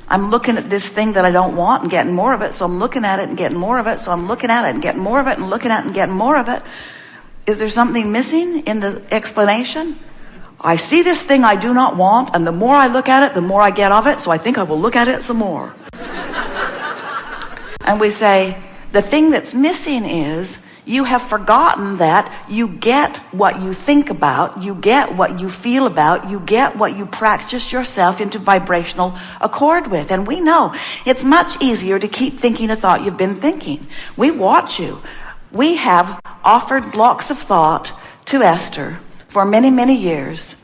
I'm looking at this thing that I don't want and getting more of it, so I'm looking at it and getting more of it, so I'm looking at it and getting more of it and looking at it and getting more of it. Is there something missing in the explanation? I see this thing I do not want, and the more I look at it, the more I get of it, so I think I will look at it some more. And we say, the thing that's missing is you have forgotten that you get what you think about, you get what you feel about, you get what you practice yourself into vibrational accord with. And we know it's much easier to keep thinking a thought you've been thinking. We watch you. We have offered blocks of thought to Esther for many, many years,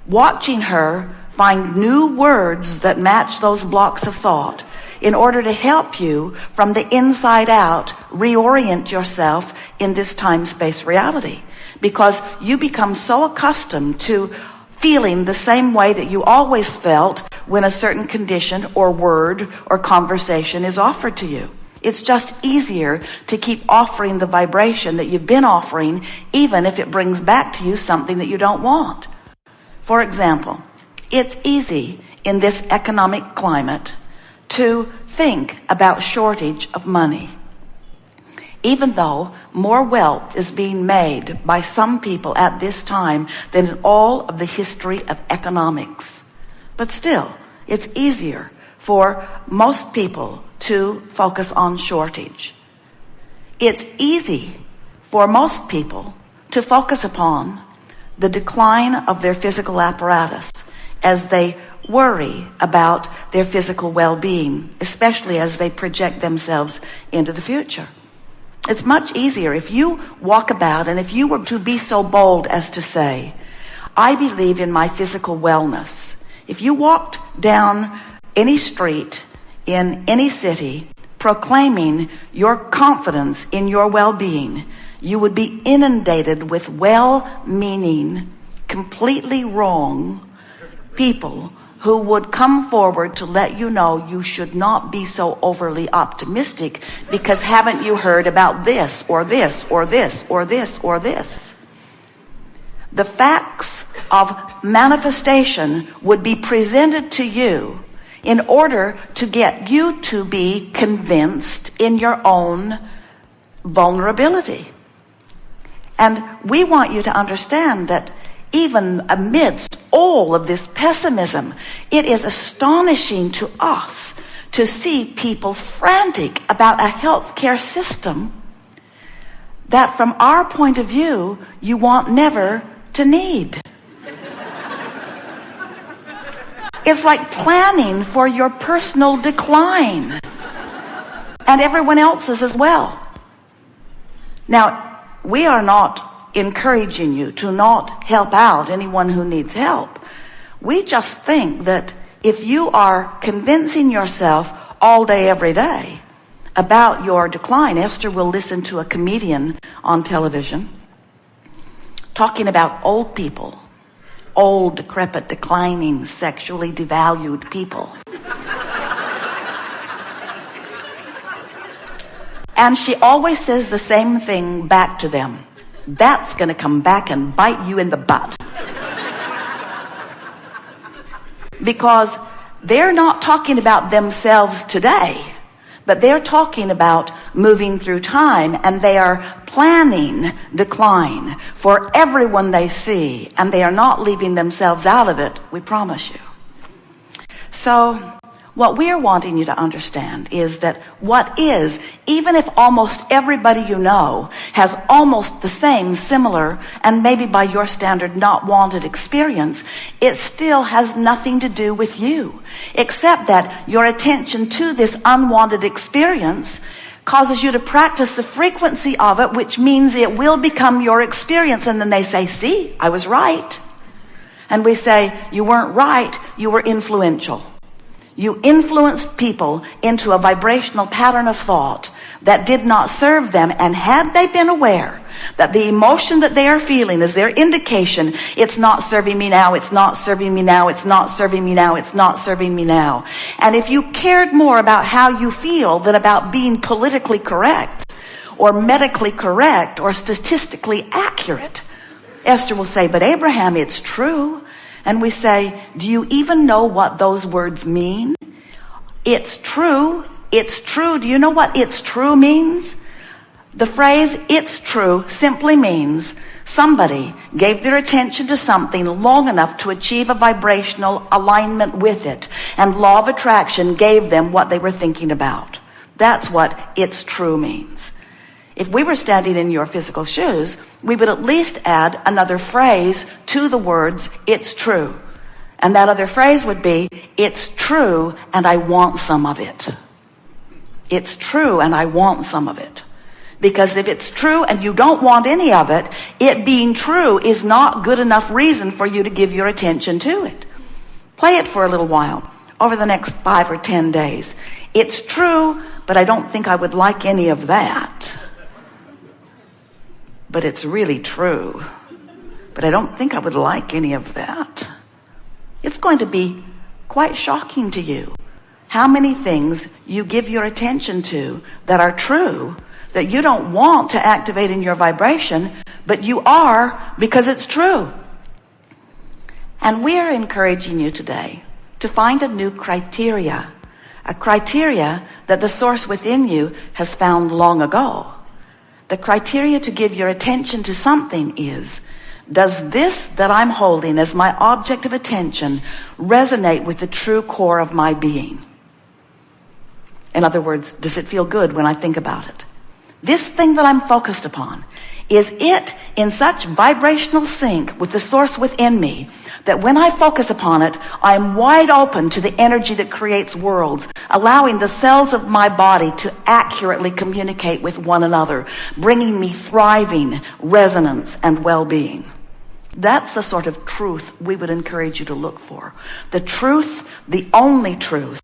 watching her find new words that match those blocks of thought in order to help you from the inside out reorient yourself in this time-space reality. Because you become so accustomed to feeling the same way that you always felt when a certain condition or word or conversation is offered to you. It's just easier to keep offering the vibration that you've been offering, even if it brings back to you something that you don't want. For example, it's easy in this economic climate to think about shortage of money, even though more wealth is being made by some people at this time than in all of the history of economics. But still, it's easier for most people to focus on shortage. It's easy for most people to focus upon the decline of their physical apparatus as they worry about their physical well-being, especially as they project themselves into the future. It's much easier if you walk about and if you were to be so bold as to say, I believe in my physical wellness. If you walked down any street in any city proclaiming your confidence in your well-being, you would be inundated with well-meaning, completely wrong people who would come forward to let you know you should not be so overly optimistic because haven't you heard about this or this or this or this or this? The facts of manifestation would be presented to you in order to get you to be convinced in your own vulnerability. And we want you to understand that even amidst all of this pessimism, it is astonishing to us to see people frantic about a healthcare system that from our point of view, you want never to need. It's like planning for your personal decline and everyone else's as well. Now, we are not encouraging you to not help out anyone who needs help. We just think that if you are convincing yourself all day, every day about your decline, Esther will listen to a comedian on television talking about old people, old, decrepit, declining, sexually devalued people. And she always says the same thing back to them. That's going to come back and bite you in the butt. Because they're not talking about themselves today, but they're talking about moving through time, and they are planning decline for everyone they see, and they are not leaving themselves out of it, we promise you. So what we're wanting you to understand is that what is, even if almost everybody you know has almost the same, similar, and maybe by your standard not wanted experience, it still has nothing to do with you, except that your attention to this unwanted experience causes you to practice the frequency of it, which means it will become your experience. And then they say, see, I was right. And we say, you weren't right, you were influential. You influenced people into a vibrational pattern of thought that did not serve them. And had they been aware that the emotion that they are feeling is their indication, it's not serving me now, it's not serving me now, it's not serving me now, it's not serving me now. And if you cared more about how you feel than about being politically correct or medically correct or statistically accurate, Esther will say, but Abraham, it's true. And we say, do you even know what those words mean? It's true. It's true. Do you know what it's true means? The phrase it's true simply means somebody gave their attention to something long enough to achieve a vibrational alignment with it, and law of attraction gave them what they were thinking about. That's what it's true means. If we were standing in your physical shoes, we would at least add another phrase to the words it's true. And that other phrase would be, it's true and I want some of it. It's true and I want some of it. Because if it's true and you don't want any of it, it being true is not good enough reason for you to give your attention to it. Play it for a little while, over the next 5 or 10 days. It's true, but I don't think I would like any of that. But it's really true. But I don't think I would like any of that. It's going to be quite shocking to you how many things you give your attention to that are true, that you don't want to activate in your vibration, but you are because it's true. And we're encouraging you today to find a new criteria, a criteria that the source within you has found long ago. The criteria to give your attention to something is, does this that I'm holding as my object of attention resonate with the true core of my being? In other words, does it feel good when I think about it? This thing that I'm focused upon, is it in such vibrational sync with the source within me that when I focus upon it, I'm wide open to the energy that creates worlds, allowing the cells of my body to accurately communicate with one another, bringing me thriving resonance and well-being? That's the sort of truth we would encourage you to look for. The truth, the only truth,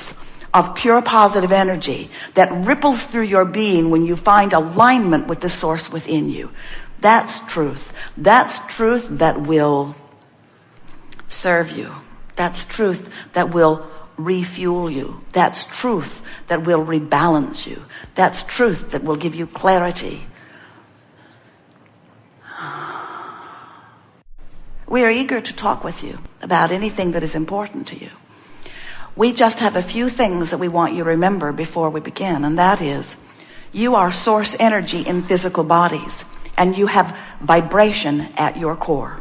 of pure positive energy that ripples through your being when you find alignment with the source within you. That's truth. That's truth that will serve you. That's truth that will refuel you. That's truth that will rebalance you. That's truth that will give you clarity. We are eager to talk with you about anything that is important to you. We just have a few things that we want you to remember before we begin, and that is, you are source energy in physical bodies, and you have vibration at your core.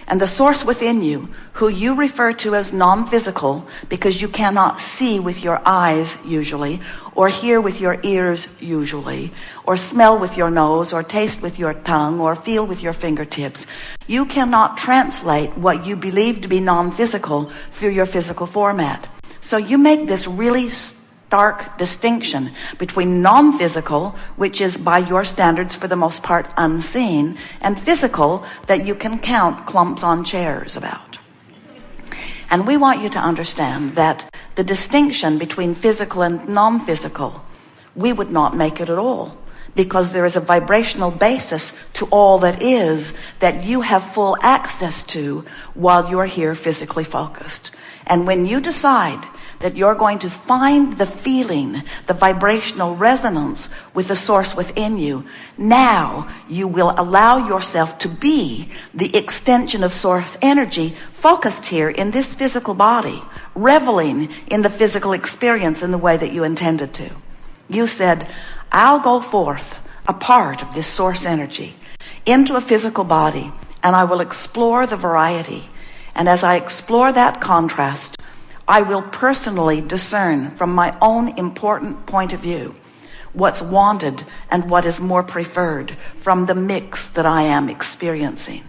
And the source within you, who you refer to as non-physical because you cannot see with your eyes usually, or hear with your ears usually, or smell with your nose, or taste with your tongue, or feel with your fingertips, you cannot translate what you believe to be non-physical through your physical format. So you make this really stark distinction between non-physical, which is by your standards for the most part unseen, and physical that you can count clumps on chairs about. And we want you to understand that the distinction between physical and non-physical, we would not make it at all, because there is a vibrational basis to all that is that you have full access to while you're here physically focused. And when you decide that you're going to find the feeling, the vibrational resonance with the source within you, now you will allow yourself to be the extension of source energy focused here in this physical body, reveling in the physical experience in the way that you intended to. You said, I'll go forth a part of this source energy into a physical body, and I will explore the variety. And as I explore that contrast, I will personally discern from my own important point of view what's wanted and what is more preferred from the mix that I am experiencing.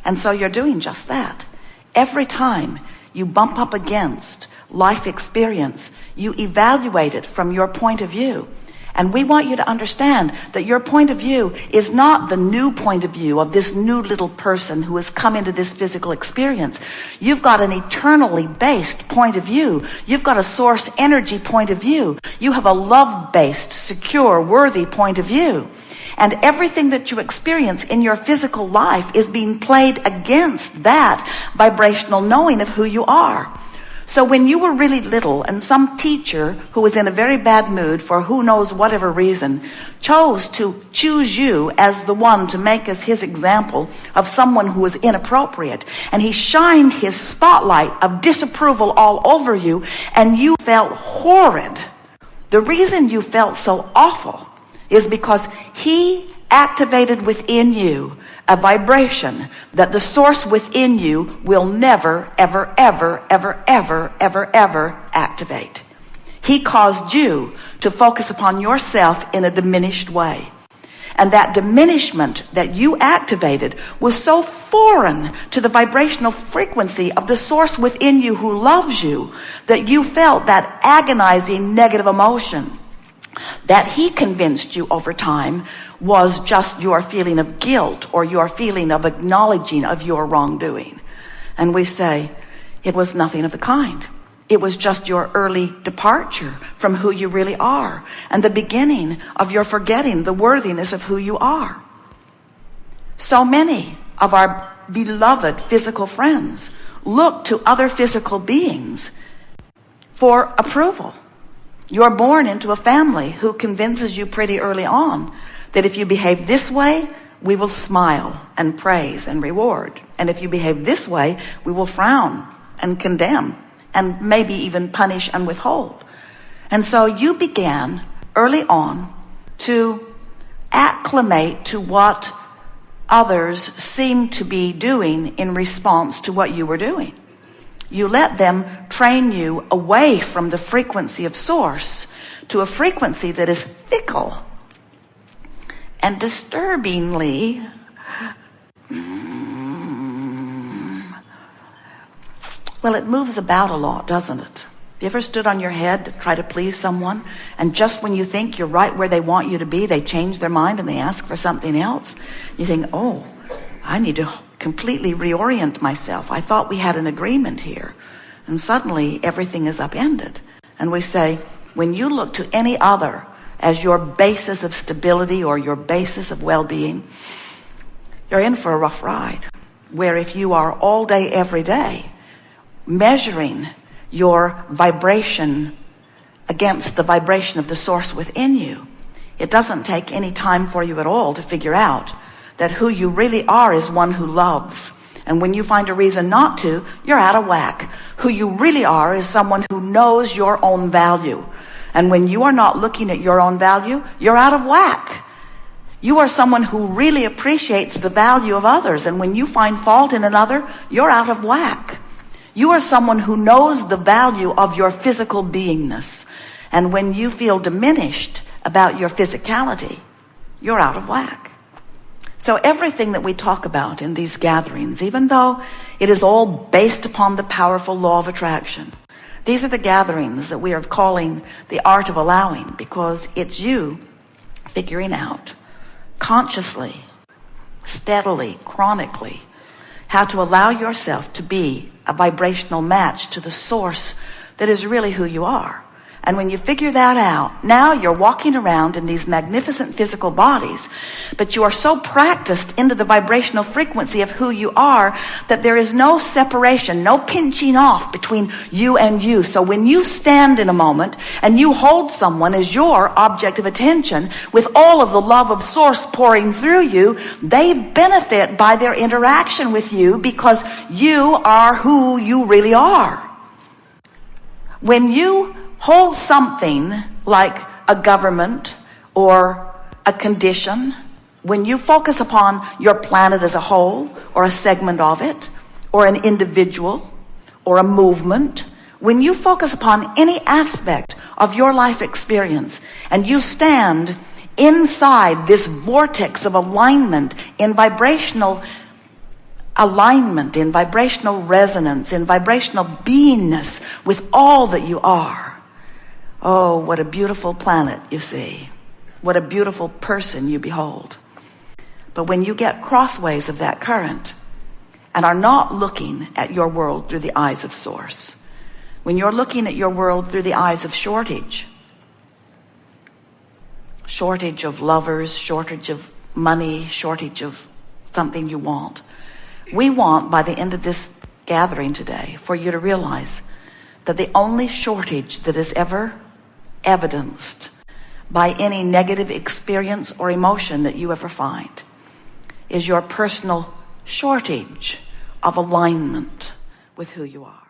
And so you're doing just that. Every time you bump up against life experience, you evaluate it from your point of view. And we want you to understand that your point of view is not the new point of view of this new little person who has come into this physical experience. You've got an eternally based point of view. You've got a source energy point of view. You have a love-based, secure, worthy point of view. And everything that you experience in your physical life is being played against that vibrational knowing of who you are. So when you were really little and some teacher who was in a very bad mood for who knows whatever reason chose to choose you as the one to make us his example of someone who was inappropriate, and he shined his spotlight of disapproval all over you, and you felt horrid, the reason you felt so awful is because he activated within you a vibration that the source within you will never, ever, ever, ever, ever, ever, ever activate. He caused you to focus upon yourself in a diminished way. And that diminishment that you activated was so foreign to the vibrational frequency of the source within you who loves you that you felt that agonizing negative emotion that he convinced you over time was just your feeling of guilt or your feeling of acknowledging of your wrongdoing. And we say, it was nothing of the kind. It was just your early departure from who you really are and the beginning of your forgetting the worthiness of who you are. So many of our beloved physical friends look to other physical beings for approval. You're born into a family who convinces you pretty early on that if you behave this way, we will smile and praise and reward. And if you behave this way, we will frown and condemn and maybe even punish and withhold. And so you began early on to acclimate to what others seemed to be doing in response to what you were doing. You let them train you away from the frequency of source to a frequency that is fickle and disturbingly well, it moves about a lot, doesn't it? Have you ever stood on your head to try to please someone, and just when you think you're right where they want you to be, they change their mind and they ask for something else? You think, oh, I need to completely reorient myself. I thought we had an agreement here. And suddenly everything is upended. And we say, when you look to any other as your basis of stability or your basis of well-being, you're in for a rough ride. Where if you are all day, every day, measuring your vibration against the vibration of the source within you, it doesn't take any time for you at all to figure out that who you really are is one who loves. And when you find a reason not to, you're out of whack. Who you really are is someone who knows your own value. And when you are not looking at your own value, you're out of whack. You are someone who really appreciates the value of others. And when you find fault in another, you're out of whack. You are someone who knows the value of your physical beingness. And when you feel diminished about your physicality, you're out of whack. So everything that we talk about in these gatherings, even though it is all based upon the powerful law of attraction, these are the gatherings that we are calling the art of allowing, because it's you figuring out consciously, steadily, chronically, how to allow yourself to be a vibrational match to the source that is really who you are. And when you figure that out, now you're walking around in these magnificent physical bodies, but you are so practiced into the vibrational frequency of who you are that there is no separation, no pinching off between you and you. So when you stand in a moment and you hold someone as your object of attention with all of the love of source pouring through you, they benefit by their interaction with you because you are who you really are. When you hold something like a government or a condition, when you focus upon your planet as a whole or a segment of it or an individual or a movement, when you focus upon any aspect of your life experience and you stand inside this vortex of alignment, in vibrational alignment, in vibrational resonance, in vibrational beingness with all that you are, oh, what a beautiful planet you see. What a beautiful person you behold. But when you get crossways of that current and are not looking at your world through the eyes of source, when you're looking at your world through the eyes of shortage of lovers, shortage of money, shortage of something you want, we want, by the end of this gathering today, for you to realize that the only shortage that is ever evidenced by any negative experience or emotion that you ever find is your personal shortage of alignment with who you are.